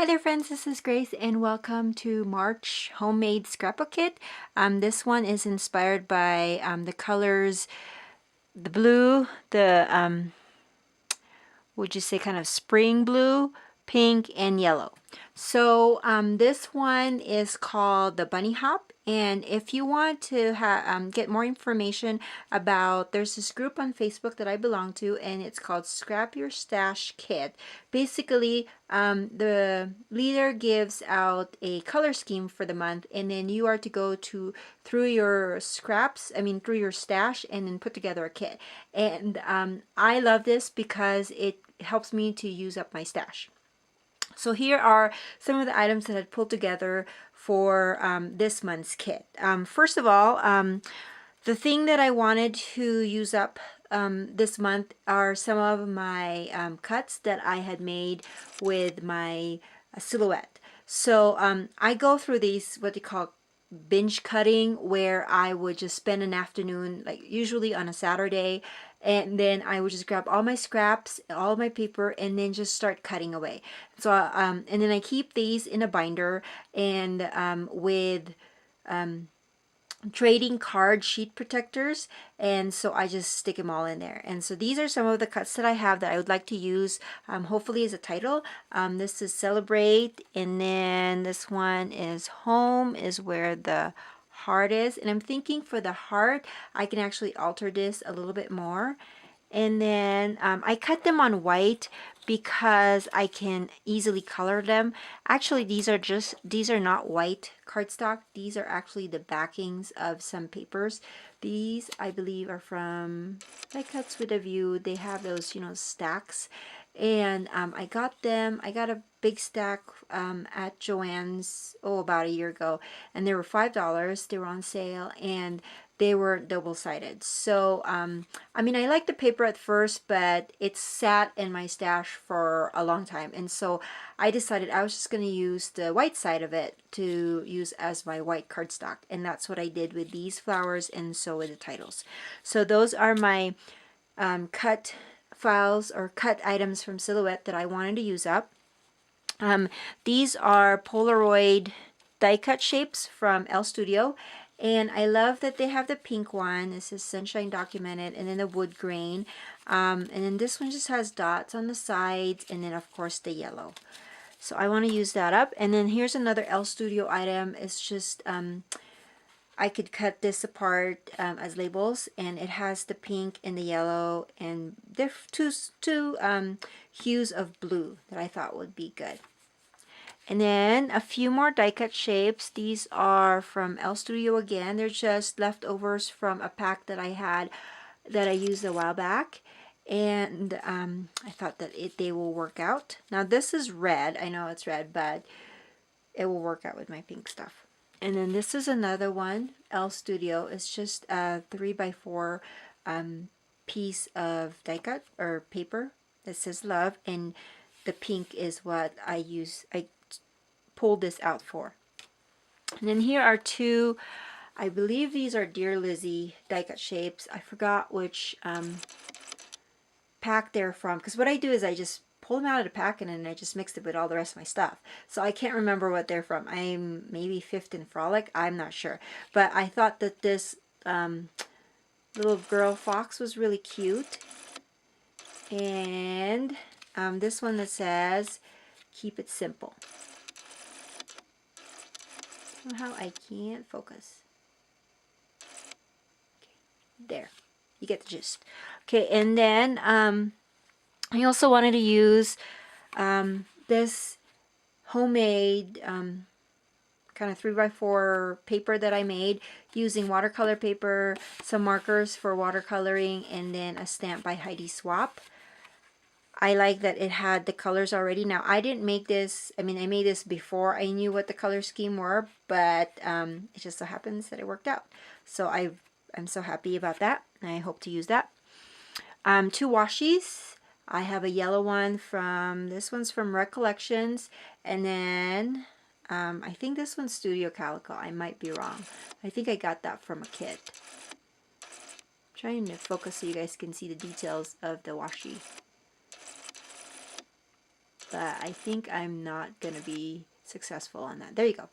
Hi there friends, this is Grace and welcome to March Homemade Scrapbook Kit. This one is inspired by the colors, the blue, the would you say kind of spring blue, pink, and yellow. So this one is called the Bunny Hop, and if you want to get more information about, there's this group on Facebook that I belong to, and it's called Scrap Your Stash Kit. Basically, the leader gives out a color scheme for the month, and then you are to go through your through your stash, and then put together a kit. And I love this because it helps me to use up my stash. So here are some of the items that I pulled together for this month's kit. First of all, the thing that I wanted to use up this month are some of my cuts that I had made with my silhouette. So I go through these, what they call binge cutting, where I would just spend an afternoon, like usually on a Saturday, and then I would just grab all my scraps, all my paper, and then just start cutting away. So and then I keep these in a binder, and with trading card sheet protectors, and so I just stick them all in there. And so these are some of the cuts that I have that I would like to use, hopefully as a title. This is Celebrate, and then this one is Home, is where the heart is, and I'm thinking for the heart I can actually alter this a little bit more. And then I cut them on white because I can easily color them. Actually, these are not white cardstock. These are actually the backings of some papers. These, I believe, are from Die Cuts with a View. They have those, stacks. And I got a big stack at Joann's, about a year ago, and they were $5. They were on sale, and they were double-sided. So I mean, I liked the paper at first, but it sat in my stash for a long time, and so I decided I was just going to use the white side of it to use as my white cardstock, and that's what I did with these flowers, and so with the titles. So those are my cut files or cut items from Silhouette that I wanted to use up. These are Polaroid die cut shapes from L Studio, and I love that they have the pink one. This is Sunshine Documented, and then the wood grain, and then this one just has dots on the sides, and then of course the yellow. So I want to use that up. And then here's another L Studio item. It's just I could cut this apart as labels, and it has the pink and the yellow, and they're two hues of blue that I thought would be good. And then a few more die cut shapes. These are from L Studio again. They're just leftovers from a pack that I had that I used a while back, and I thought that they will work out. Now this is red. I know it's red, but it will work out with my pink stuff. And then this is another one, L Studio. It's just a 3x4 piece of die cut or paper that says love, and the pink is what I pulled this out for. And then here are two, I believe these are Dear Lizzie die cut shapes. I forgot which pack they're from, because what I do is I just pull them out of the pack and then I just mixed it with all the rest of my stuff. So I can't remember what they're from. I'm maybe Fifth and Frolic, I'm not sure. But I thought that this little girl fox was really cute. And this one that says, Keep It Simple. Somehow I can't focus. Okay, there. You get the gist. Okay, and then I also wanted to use this homemade kind of 3x4 paper that I made using watercolor paper, some markers for watercoloring, and then a stamp by Heidi Swap. I like that it had the colors already. Now, I didn't make this, I mean, I made this before I knew what the color scheme were, but it just so happens that it worked out. So I'm so happy about that. I hope to use that. Two washies. I have a yellow one this one's from Recollections, and then I think this one's Studio Calico. I might be wrong. I think I got that from a kit. I'm trying to focus so you guys can see the details of the washi. but I think I'm not going to be successful on that. There you go.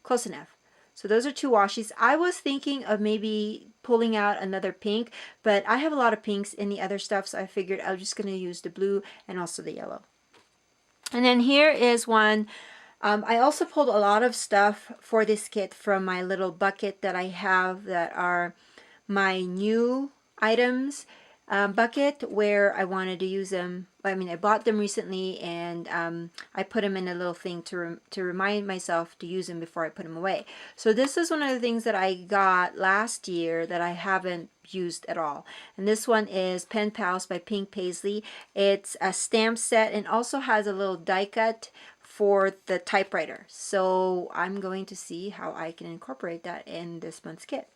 Close enough. So those are 2 washes. I was thinking of maybe pulling out another pink, but I have a lot of pinks in the other stuff, so I figured I was just going to use the blue and also the yellow. And then here is one. I also pulled a lot of stuff for this kit from my little bucket that I have that are my new items bucket, where I wanted to use them. I mean, I bought them recently, and I put them in a little thing to remind myself to use them before I put them away. So this is one of the things that I got last year that I haven't used at all. And this one is Pen Pals by Pink Paisley. It's a stamp set and also has a little die cut for the typewriter. So I'm going to see how I can incorporate that in this month's kit.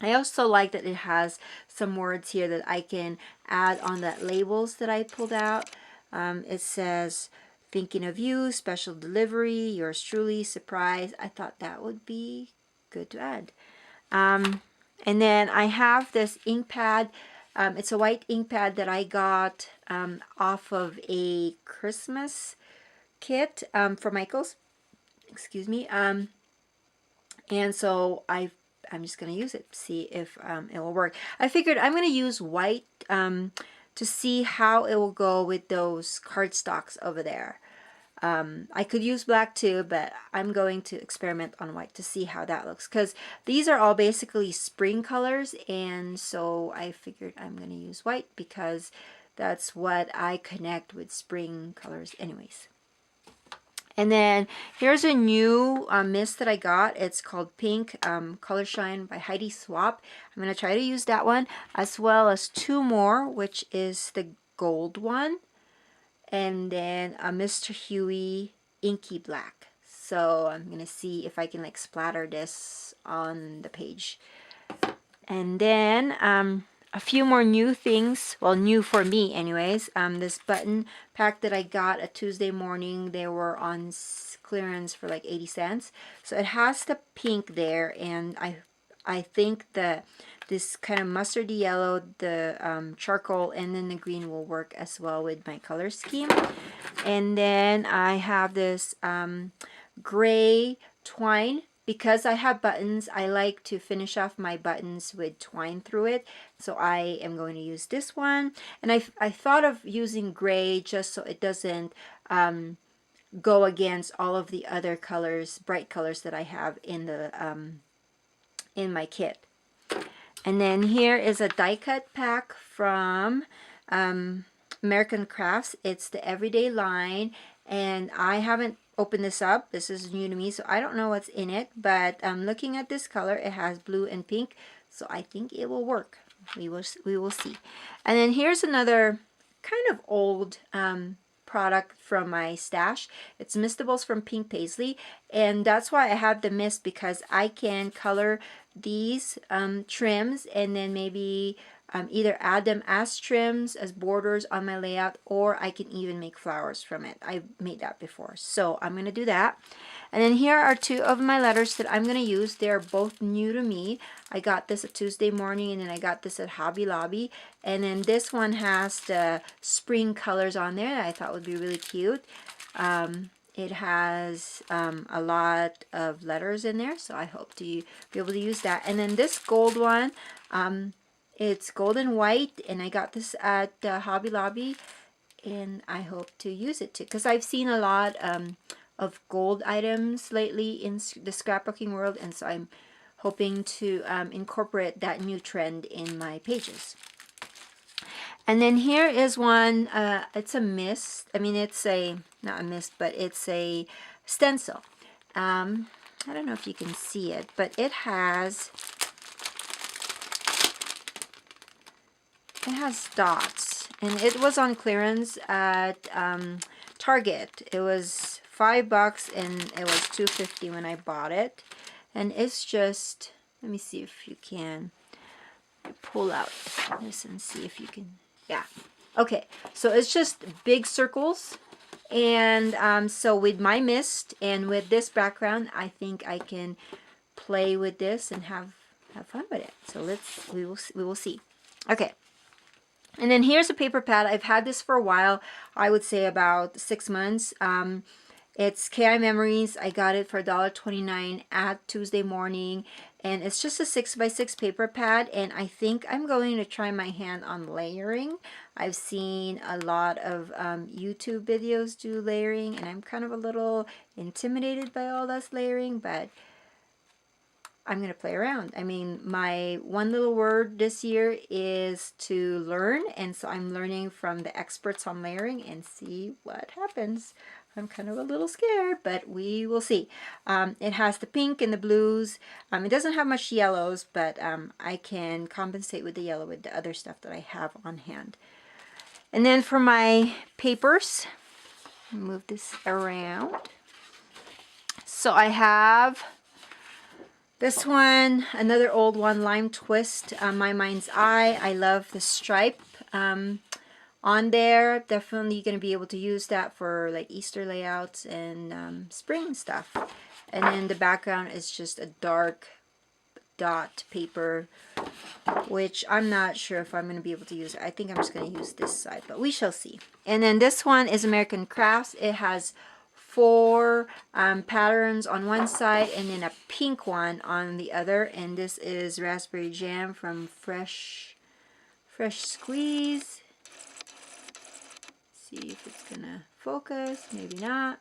I also like that it has some words here that I can add on the labels that I pulled out. It says, thinking of you, special delivery, yours truly, surprise. I thought that would be good to add. And then I have this ink pad. It's a white ink pad that I got off of a Christmas kit for Michael's. Excuse me. And so I'm just going to use it, see if it will work. I figured I'm going to use white to see how it will go with those cardstocks over there. I could use black too, but I'm going to experiment on white to see how that looks, because these are all basically spring colors, and so I figured I'm going to use white because that's what I connect with spring colors anyways. And then here's a new mist that I got. It's called Pink Color Shine by Heidi Swapp. I'm going to try to use that one, as well as 2 more, which is the gold one. And then a Mr. Huey Inky Black. So I'm going to see if I can like splatter this on the page. And then a few more new things, well, new for me anyways. This button pack that I got a Tuesday morning, they were on clearance for like 80 cents. So it has the pink there, and I think that this kind of mustardy yellow, the charcoal, and then the green will work as well with my color scheme. And then I have this gray twine. Because I have buttons, I like to finish off my buttons with twine through it. So I am going to use this one. And I thought of using gray just so it doesn't go against all of the other colors, bright colors that I have in the in my kit. And then here is a die cut pack from American Crafts. It's the Everyday line, and I haven't opened this up. This is new to me, so I don't know what's in it, but looking at this color, it has blue and pink, so I think it will work. We will see. And then here's another kind of old product from my stash. It's Mistables from Pink Paisley, and that's why I have the mist, because I can color these trims and then maybe either add them as trims, as borders on my layout, or I can even make flowers from it. I've made that before, so I'm going to do that. And then here are 2 of my letters that I'm going to use. They're both new to me. I got this a Tuesday morning, and then I got this at Hobby Lobby. And then this one has the spring colors on there that I thought would be really cute. It has a lot of letters in there, so I hope to be able to use that. And then this gold one, it's gold and white, and I got this at Hobby Lobby, and I hope to use it too, because I've seen a lot of gold items lately in the scrapbooking world, and so I'm hoping to incorporate that new trend in my pages. And then here is one, it's a mist. I mean, it's a, not a mist, but it's a stencil. I don't know if you can see it, but it has dots, and it was on clearance at Target. It was $5 and it was $2.50 when I bought it. And it's just, let me see if you can pull out this and see if you can, yeah. Okay, so it's just big circles, and so with my mist and with this background, I think I can play with this and have fun with it. So we will see. Okay. And then here's a paper pad. I've had this for a while. I would say about 6 months. It's KI Memories. I got it for $1.29 at Tuesday Morning. And it's just a 6x6 paper pad. And I think I'm going to try my hand on layering. I've seen a lot of YouTube videos do layering. And I'm kind of a little intimidated by all this layering. But I'm going to play around. I mean, my one little word this year is to learn. And so I'm learning from the experts on layering and see what happens. I'm kind of a little scared, but we will see. It has the pink and the blues. It doesn't have much yellows, but I can compensate with the yellow with the other stuff that I have on hand. And then for my papers, move this around. So I have this one, another old one, Lime Twist, My Mind's Eye. I love the stripe on there. Definitely going to be able to use that for like Easter layouts and spring stuff. And then the background is just a dark dot paper, which I'm not sure if I'm going to be able to use. I think I'm just going to use this side, but we shall see. And then this one is American Crafts. It has 4 patterns on one side and then a pink one on the other. And this is Raspberry Jam from Fresh Squeeze. See if it's gonna focus, maybe not.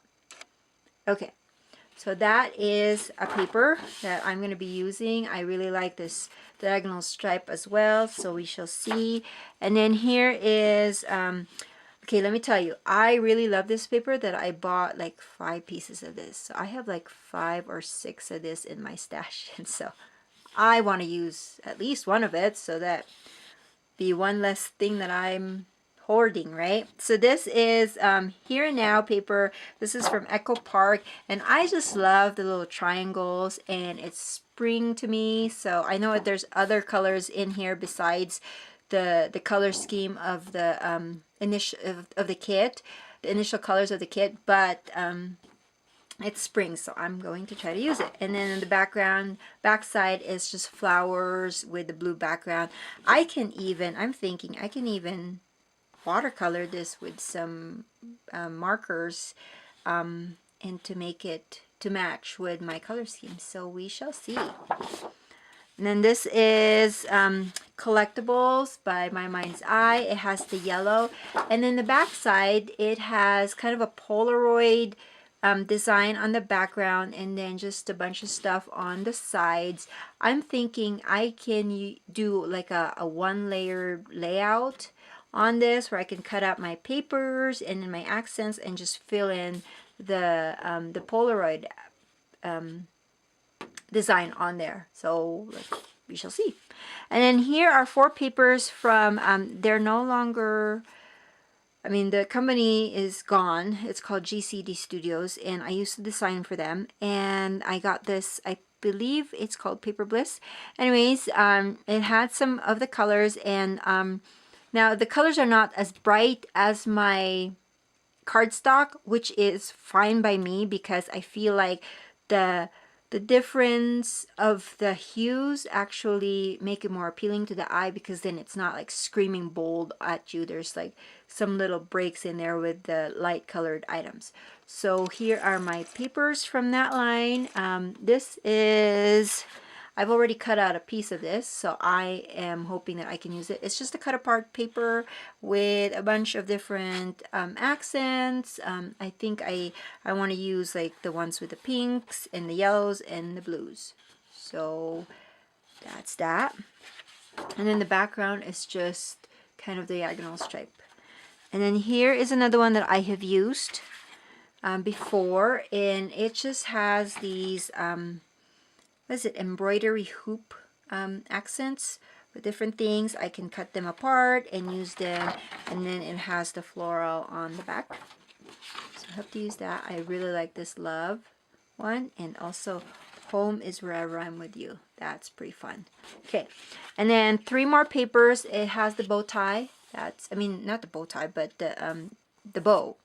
Okay, so that is a paper that I'm gonna be using. I really like this diagonal stripe as well, so we shall see. And then here is okay, let me tell you, I really love this paper that I bought like 5 pieces of this. So I have like 5 or 6 of this in my stash, and so I want to use at least one of it, so that be one less thing that I'm hoarding, right? So this is Here and Now paper. This is from Echo Park, and I just love the little triangles, and it's spring to me. So I know there's other colors in here besides the color scheme of the initial of the kit, the initial colors of the kit, but it's spring, so I'm going to try to use it. And then in the backside is just flowers with the blue background. I'm thinking I can even watercolor this with some markers and to make it to match with my color scheme. So we shall see. And then this is Collectibles by My Mind's Eye. It has the yellow. And then the back side, it has kind of a Polaroid design on the background and then just a bunch of stuff on the sides. I'm thinking I can do like a 1-layer layout on this where I can cut out my papers and then my accents and just fill in the Polaroid design on there. So we shall see. And then here are 4 papers from they're no longer, I mean, the company is gone. It's called GCD Studios, and I used to design for them, and I got this, I believe it's called Paper Bliss. Anyways, it had some of the colors, and now the colors are not as bright as my cardstock, which is fine by me because I feel like the difference of the hues actually make it more appealing to the eye, because then it's not like screaming bold at you. There's like some little breaks in there with the light colored items. So here are my papers from that line. This is, I've already cut out a piece of this, so I am hoping that I can use it. It's just a cut apart paper with a bunch of different accents. I think I want to use like the ones with the pinks and the yellows and the blues. So that's that. And then the background is just kind of the diagonal stripe. And then here is another one that I have used before, and it just has these what is it, embroidery hoop accents with different things. I can cut them apart and use them, and then it has the floral on the back. So I hope to use that. I really like this love one, and also Home is Wherever I'm With You. That's pretty fun. Okay, and then 3 more papers. It has the bow tie. That's, I mean, not the bow tie, but the bow.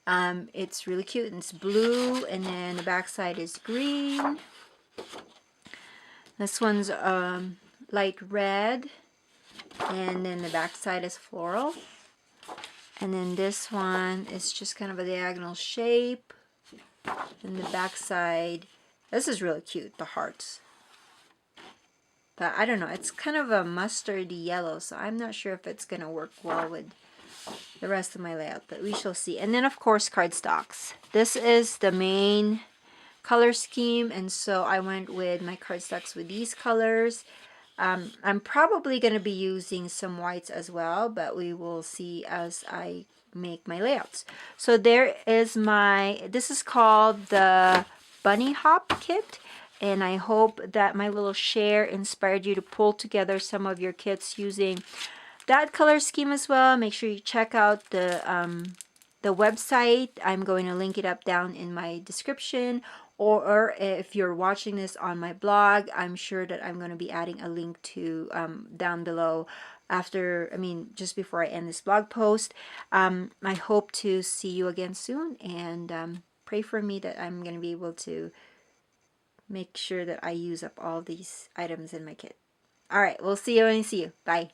It's really cute, and it's blue, and then the back side is green. This one's light red, And then the back side is floral. And then this one is just kind of a diagonal shape. And the back side, this is really cute, the hearts. But I don't know, it's kind of a mustardy yellow, so I'm not sure if it's going to work well with the rest of my layout, but we shall see. And then of course cardstocks. This is the main color scheme, and so I went with my cardstocks with these colors. I'm probably going to be using some whites as well, but we will see as I make my layouts. So there is this is called the Bunny Hop Kit, and I hope that my little share inspired you to pull together some of your kits using that color scheme as well. Make sure you check out the website. I'm going to link it up down in my description, or if you're watching this on my blog, I'm sure that I'm going to be adding a link to down below after, just before I end this blog post. I hope to see you again soon, and pray for me that I'm going to be able to make sure that I use up all these items in my kit. All right, we'll see you when I see you. Bye.